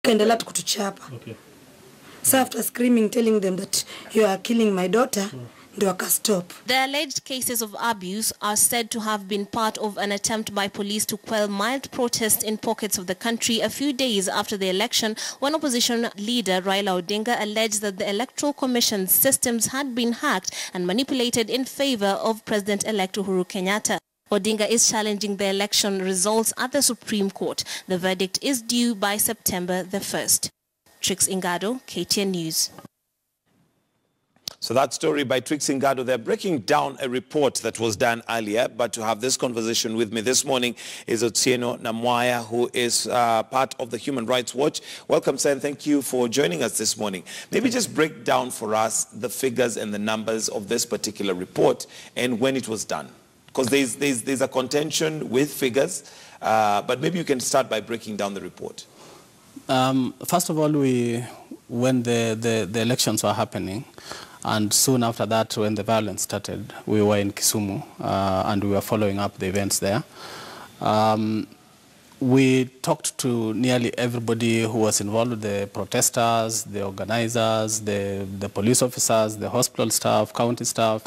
Kaendelea kutuchapa. Okay. So after screaming, telling them that you are killing my daughter, ndio akastop. The alleged cases of abuse are said to have been part of an attempt by police to quell mild protests in pockets of the country a few days after the election, when opposition leader Raila Odinga alleged that the Electoral Commission's systems had been hacked and manipulated in favor of President-elect Uhuru Kenyatta. Odinga is challenging the election results at the Supreme Court. The verdict is due by September the 1st. Trix Ingado, KTN News. So that story by Trix Ingado, they're breaking down a report that was done earlier, but to have this conversation with me this morning is Otieno Namwaya, who is part of the Human Rights Watch. Welcome, sir, and thank you for joining us this morning. Maybe just break down for us the figures and the numbers of this particular report and when it was done. Because there's a contention with figures, but maybe you can start by breaking down the report. First of all, when the elections were happening, and soon after that, when the violence started, we were in Kisumu, and we were following up the events there. We talked to nearly everybody who was involved, the protesters, the organizers, the police officers, the hospital staff, county staff.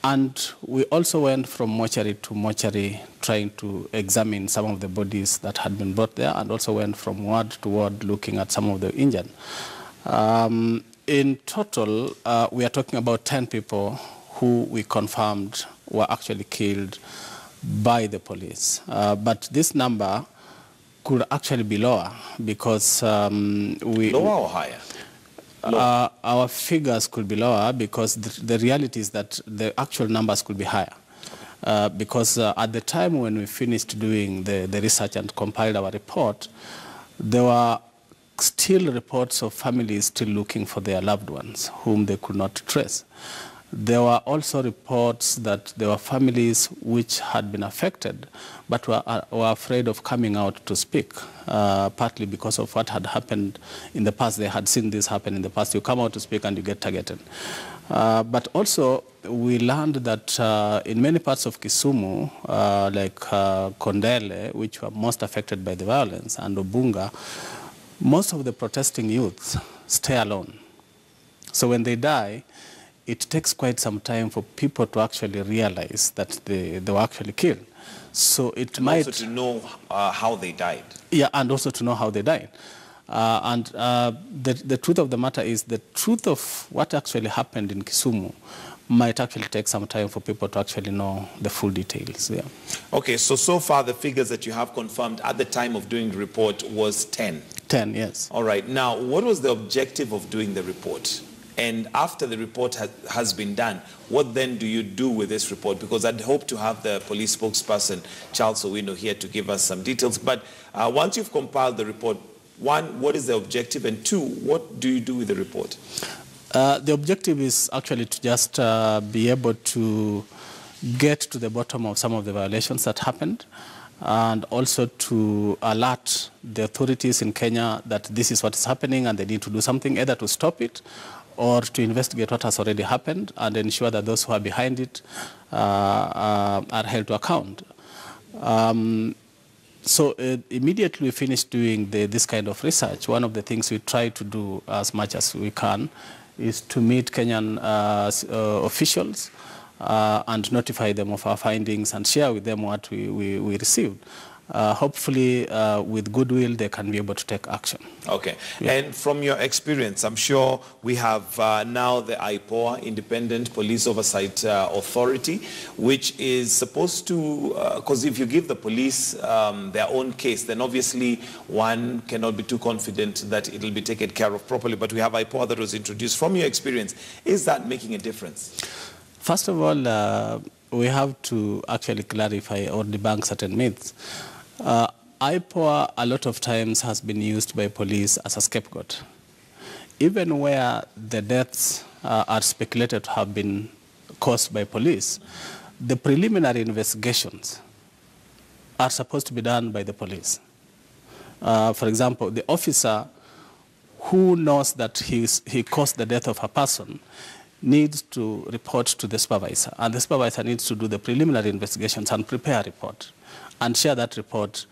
And we also went from mortuary to mortuary trying to examine some of the bodies that had been brought there, and also went from ward to ward looking at some of the injured. In total, we are talking about 10 people who we confirmed were actually killed by the police. But this number could actually be lower because Lower or higher? Our figures could be lower because the reality is that the actual numbers could be higher. Because at the time when we finished doing the research and compiled our report, there were still reports of families still looking for their loved ones whom they could not trace. There were also reports that there were families which had been affected but were afraid of coming out to speak, partly because of what had happened in the past. They had seen this happen in the past. You come out to speak and you get targeted. But also, we learned that in many parts of Kisumu, like Kondele, which were most affected by the violence, and Obunga, most of the protesting youths stay alone. So when they die, it takes quite some time for people to actually realize that they were actually killed. So it might... Also to know how they died. Yeah, and also to know how they died. The truth of the matter is the truth of what actually happened in Kisumu might actually take some time for people to actually know the full details. Yeah. Okay, so far the figures that you have confirmed at the time of doing the report was 10. 10, yes. All right. Now, what was the objective of doing the report? And after the report has been done, what then do you do with this report? Because I'd hope to have the police spokesperson, Charles Owino, here to give us some details. But once you've compiled the report, one, what is the objective? And two, what do you do with the report? The objective is actually to just be able to get to the bottom of some of the violations that happened, and also to alert the authorities in Kenya that this is what is happening and they need to do something, either to stop it or to investigate what has already happened and ensure that those who are behind it are held to account. So immediately we finished doing this kind of research, one of the things we try to do as much as we can is to meet Kenyan officials and notify them of our findings and share with them what we received. Hopefully, with goodwill, they can be able to take action. Okay. Yeah. And from your experience, I'm sure we have now the IPOA, Independent Police Oversight Authority, which is supposed to, because if you give the police their own case, then obviously one cannot be too confident that it will be taken care of properly. But we have IPOA that was introduced. From your experience, is that making a difference? First of all, we have to actually clarify or debunk certain myths. IPOA a lot of times has been used by police as a scapegoat. Even where the deaths are speculated to have been caused by police, the preliminary investigations are supposed to be done by the police. For example, the officer who knows that he caused the death of a person needs to report to the supervisor, and the supervisor needs to do the preliminary investigations and prepare a report and share that report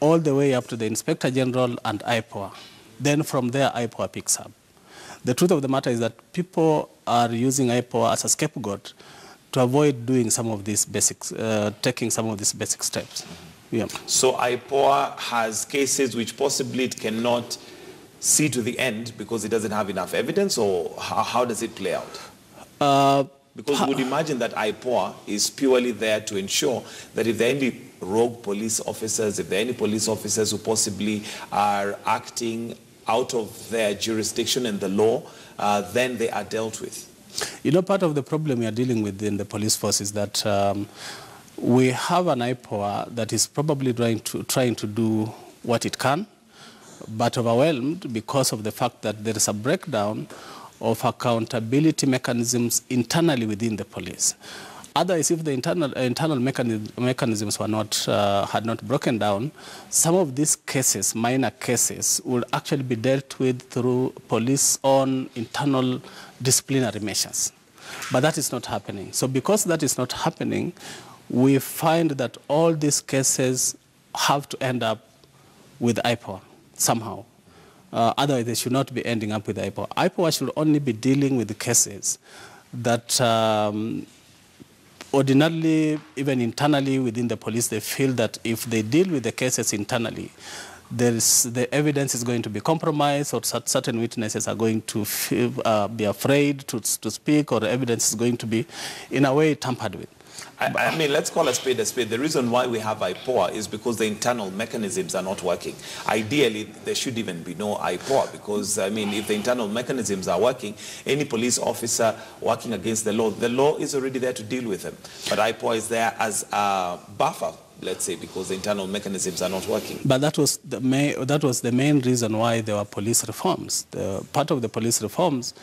all the way up to the Inspector General and IPOA. Then from there, IPOA picks up. The truth of the matter is that people are using IPOA as a scapegoat to avoid doing some of these basics, taking some of these basic steps. Yeah. So IPOA has cases which possibly it cannot see to the end because it doesn't have enough evidence, or how does it play out? Because we would imagine that IPOA is purely there to ensure that if there are any rogue police officers, if there are any police officers who possibly are acting out of their jurisdiction and the law, then they are dealt with. You know, part of the problem we are dealing with in the police force is that we have an IPOA that is probably trying to do what it can, but overwhelmed because of the fact that there is a breakdown of accountability mechanisms internally within the police. Otherwise, if the internal mechanisms were not, had not broken down, some of these cases, minor cases, would actually be dealt with through police on internal disciplinary measures. But that is not happening. So because that is not happening, we find that all these cases have to end up with IPOA somehow. Otherwise, they should not be ending up with IPOA. IPOA should only be dealing with the cases that ordinarily, even internally within the police, they feel that if they deal with the cases internally, the evidence is going to be compromised, or certain witnesses are going to be afraid to speak, or the evidence is going to be, in a way, tampered with. I mean, let's call a spade a spade. The reason why we have IPOA is because the internal mechanisms are not working. Ideally, there should even be no IPOA because, I mean, if the internal mechanisms are working, any police officer working against the law is already there to deal with them. But IPOA is there as a buffer, let's say, because the internal mechanisms are not working. But that was the main reason why there were police reforms. Part of the police reforms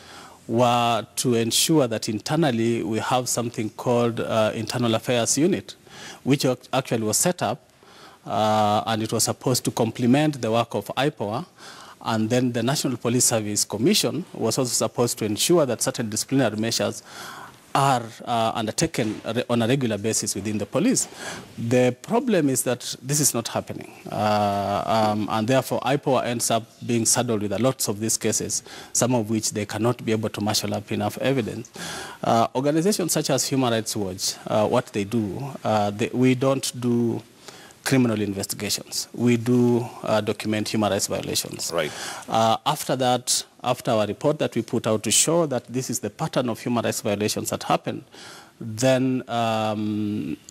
were to ensure that internally we have something called Internal Affairs Unit, which actually was set up, and it was supposed to complement the work of IPOA. And then the National Police Service Commission was also supposed to ensure that certain disciplinary measures are undertaken on a regular basis within the police. The problem is that this is not happening. And therefore, IPOA ends up being saddled with lots of these cases, some of which they cannot be able to marshal up enough evidence. Organizations such as Human Rights Watch, what they do, we don't do criminal investigations. We do document human rights violations. Right. After that, after our report that we put out to show that this is the pattern of human rights violations that happened, then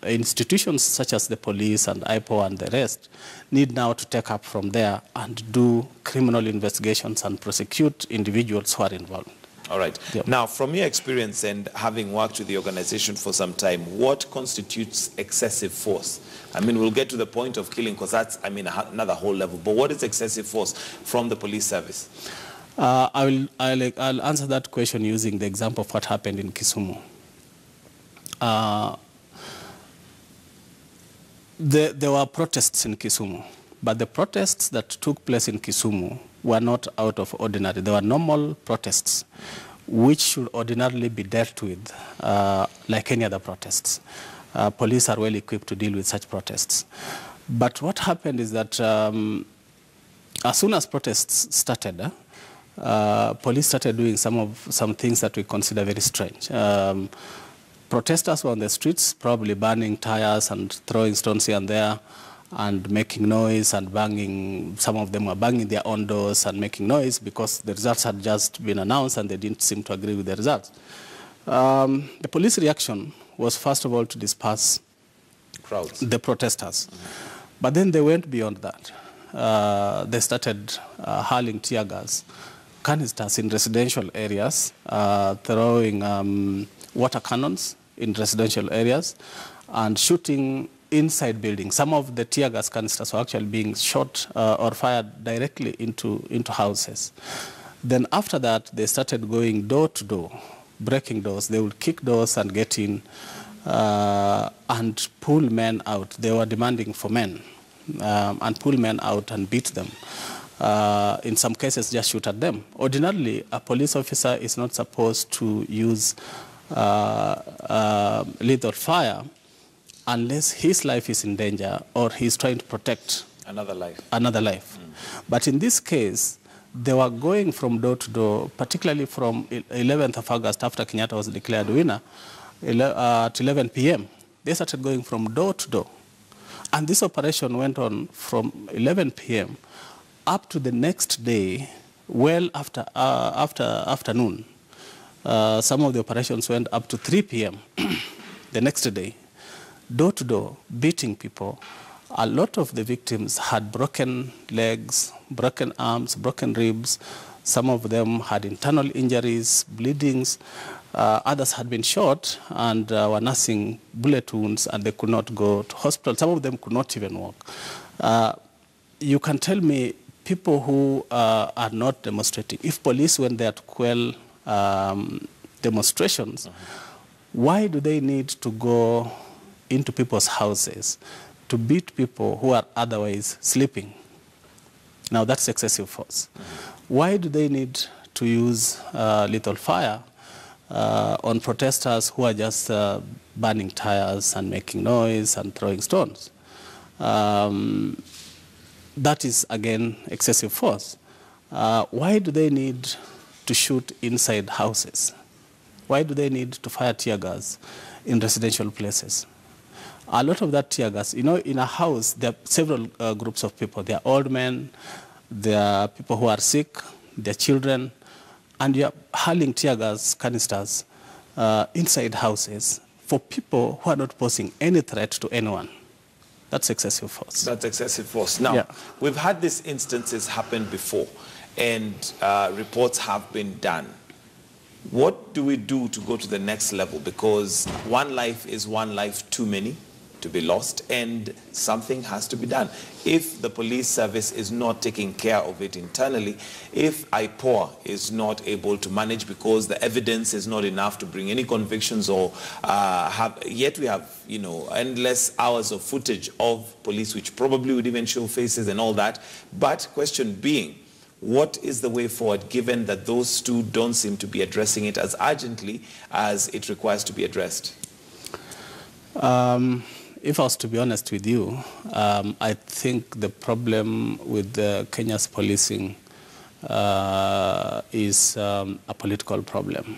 institutions such as the police and IPOA and the rest need now to take up from there and do criminal investigations and prosecute individuals who are involved. All right. Yep. Now, from your experience and having worked with the organization for some time, what constitutes excessive force? I mean, we'll get to the point of killing because that's, I mean, another whole level. But what is excessive force from the police service? I'll answer that question using the example of what happened in Kisumu. There were protests in Kisumu, but the protests that took place in Kisumu were not out of ordinary. They were normal protests, which should ordinarily be dealt with like any other protests. Police are well equipped to deal with such protests. But what happened is that as soon as protests started, police started doing some things that we consider very strange. Protesters were on the streets, probably burning tires and throwing stones here and there, and making noise and banging. Some of them were banging their own doors and making noise because the results had just been announced and they didn't seem to agree with the results. The police reaction was, first of all, to disperse the protesters. But then they went beyond that. They started hurling tear gas, canisters in residential areas, throwing water cannons in residential areas, and shooting inside buildings. Some of the tear gas canisters were actually being shot or fired directly into houses. Then after that, they started going door to door, breaking doors. They would kick doors and get in and pull men out. They were demanding for men and pull men out and beat them. In some cases, just shoot at them. Ordinarily, a police officer is not supposed to use lethal fire unless his life is in danger or he's trying to protect Another life. Another life. But in this case, they were going from door to door, particularly from 11th of August, after Kenyatta was declared winner, at 11 p.m. They started going from door to door. And this operation went on from 11 p.m. up to the next day, well after afternoon. Some of the operations went up to 3 p.m. the next day, door to door, beating people. A lot of the victims had broken legs, broken arms, broken ribs. Some of them had internal injuries, bleedings. Others had been shot and were nursing bullet wounds, and they could not go to hospital. Some of them could not even walk. You can tell me, people who are not demonstrating, if police went there to quell demonstrations, why do they need to go into people's houses to beat people who are otherwise sleeping? Now that's excessive force. Why do they need to use lethal fire on protesters who are just burning tires and making noise and throwing stones? That is, again, excessive force. Why do they need to shoot inside houses? Why do they need to fire tear gas in residential places? A lot of that tear gas, you know, in a house, there are several groups of people. There are old men, there are people who are sick, there are children, and you are hurling tear gas canisters inside houses for people who are not posing any threat to anyone. That's excessive force. That's excessive force. Now, we've had these instances happen before, and reports have been done. What do we do to go to the next level? Because one life is one life too many to be lost, and something has to be done. If the police service is not taking care of it internally, if IPOA is not able to manage because the evidence is not enough to bring any convictions, or yet we have, you know, endless hours of footage of police which probably would even show faces and all that. But question being, what is the way forward, given that those two don't seem to be addressing it as urgently as it requires to be addressed? If I was to be honest with you, I think the problem with Kenya's policing is a political problem.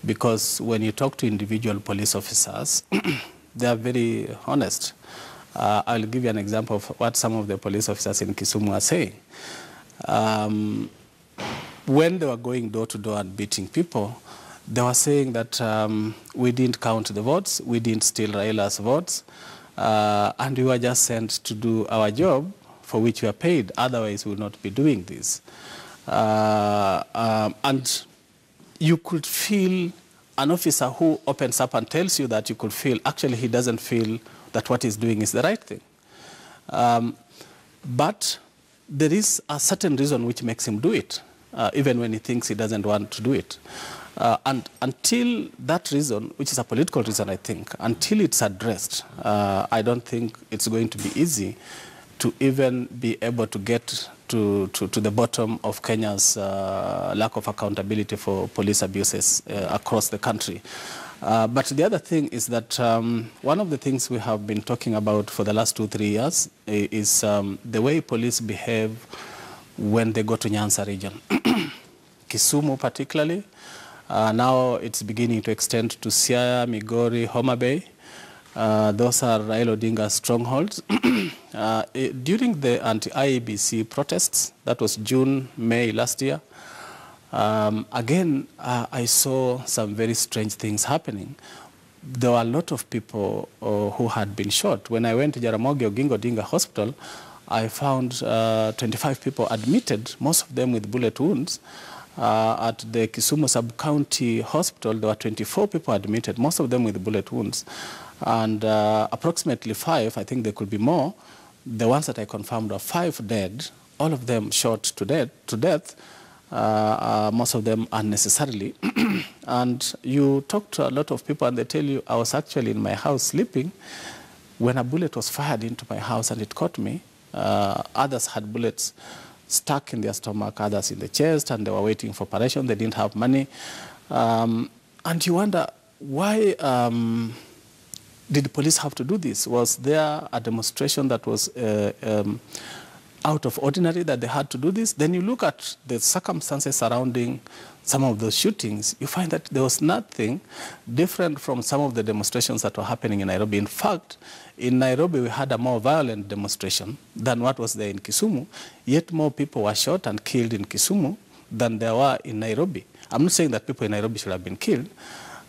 Because when you talk to individual police officers, they are very honest. I'll give you an example of what some of the police officers in Kisumu are saying. When they were going door to door and beating people, they were saying that we didn't count the votes, we didn't steal Raila's votes, and we were just sent to do our job for which we are paid. Otherwise, we will not be doing this. And you could feel an officer who opens up and tells you that, you could feel actually he doesn't feel that what he's doing is the right thing. But there is a certain reason which makes him do it, even when he thinks he doesn't want to do it. And until that reason, which is a political reason, I think, until it's addressed, I don't think it's going to be easy to even be able to get to the bottom of Kenya's lack of accountability for police abuses across the country. But the other thing is that one of the things we have been talking about for the last 2-3 years is the way police behave when they go to Nyanza region. Kisumu particularly. Now it's beginning to extend to Siaya, Migori, Homa Bay. Those are Raila Odinga's strongholds. During the anti-IEBC protests, that was June, May last year, again, I saw some very strange things happening. There were a lot of people who had been shot. When I went to Jaramogi Oginga Odinga Hospital, I found 25 people admitted, most of them with bullet wounds. At the Kisumu Sub-County Hospital, there were 24 people admitted, most of them with bullet wounds. And approximately 5, I think there could be more, the ones that I confirmed were 5 dead, all of them shot to death, most of them unnecessarily. And you talk to a lot of people and they tell you, I was actually in my house sleeping when a bullet was fired into my house and it caught me. Others had bullets stuck in their stomach, others in the chest, and they were waiting for operation. They didn't have money. And you wonder, why did police have to do this? Was there a demonstration that was out of ordinary that they had to do this? Then you look at the circumstances surrounding some of those shootings, you find that there was nothing different from some of the demonstrations that were happening in Nairobi. In fact, in Nairobi, we had a more violent demonstration than what was there in Kisumu, yet more people were shot and killed in Kisumu than there were in Nairobi. I'm not saying that people in Nairobi should have been killed,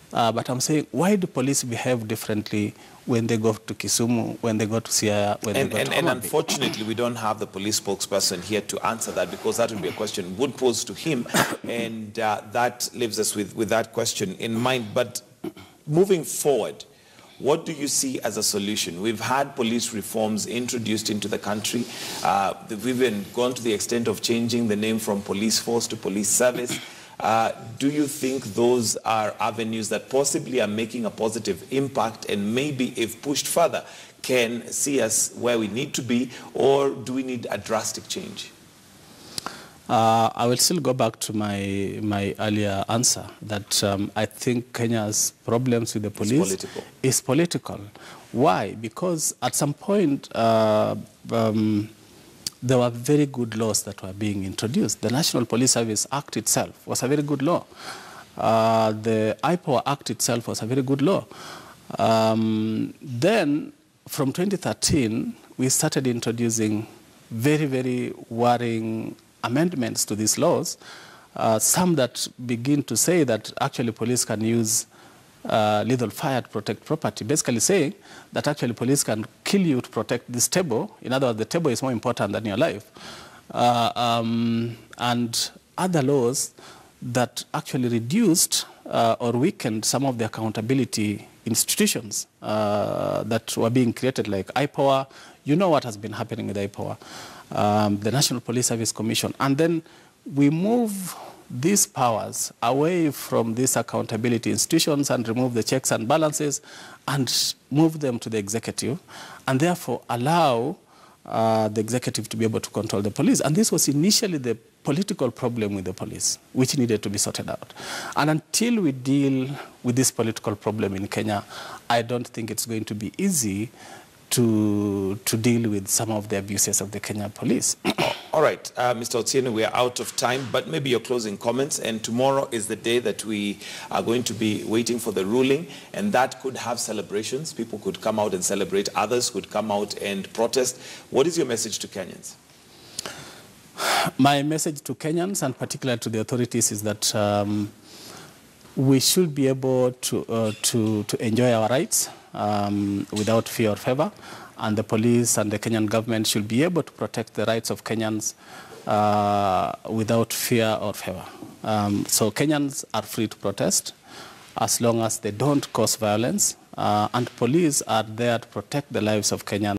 but I'm saying, why do police behave differently when they go to Kisumu, when they go to Siaya, when they go to Homabay? And unfortunately, we don't have the police spokesperson here to answer that, because that would be a question would pose to him, and that leaves us with that question in mind. But moving forward, what do you see as a solution? We've had police reforms introduced into the country. We've even gone to the extent of changing the name from police force to police service. Do you think those are avenues that possibly are making a positive impact, and maybe if pushed further can see us where we need to be, or do we need a drastic change? I will still go back to my earlier answer that I think Kenya's problems with the police is political. Why? Because at some point there were very good laws that were being introduced. The National Police Service Act itself was a very good law. The IPOA Act itself was a very good law. Then, from 2013, we started introducing very, very worrying amendments to these laws, some that begin to say that actually police can use lethal fire to protect property, basically saying that actually police can kill you to protect this table. In other words, the table is more important than your life. And other laws that actually reduced or weakened some of the accountability institutions that were being created, like IPOA. You know what has been happening with IPOA, the National Police Service Commission. And then we move these powers away from these accountability institutions and remove the checks and balances and move them to the executive, and therefore allow the executive to be able to control the police. And this was initially the political problem with the police, which needed to be sorted out. And until we deal with this political problem in Kenya, I don't think it's going to be easy to deal with some of the abuses of the Kenya police. All right, Mr. Otieno, we are out of time, but maybe your closing comments. And tomorrow is the day that we are going to be waiting for the ruling, and that could have celebrations. People could come out and celebrate. Others could come out and protest. What is your message to Kenyans? My message to Kenyans, and particularly to the authorities, is that we should be able to enjoy our rights without fear or favor, and the police and the Kenyan government should be able to protect the rights of Kenyans without fear or favor. So Kenyans are free to protest as long as they don't cause violence, and police are there to protect the lives of Kenyans.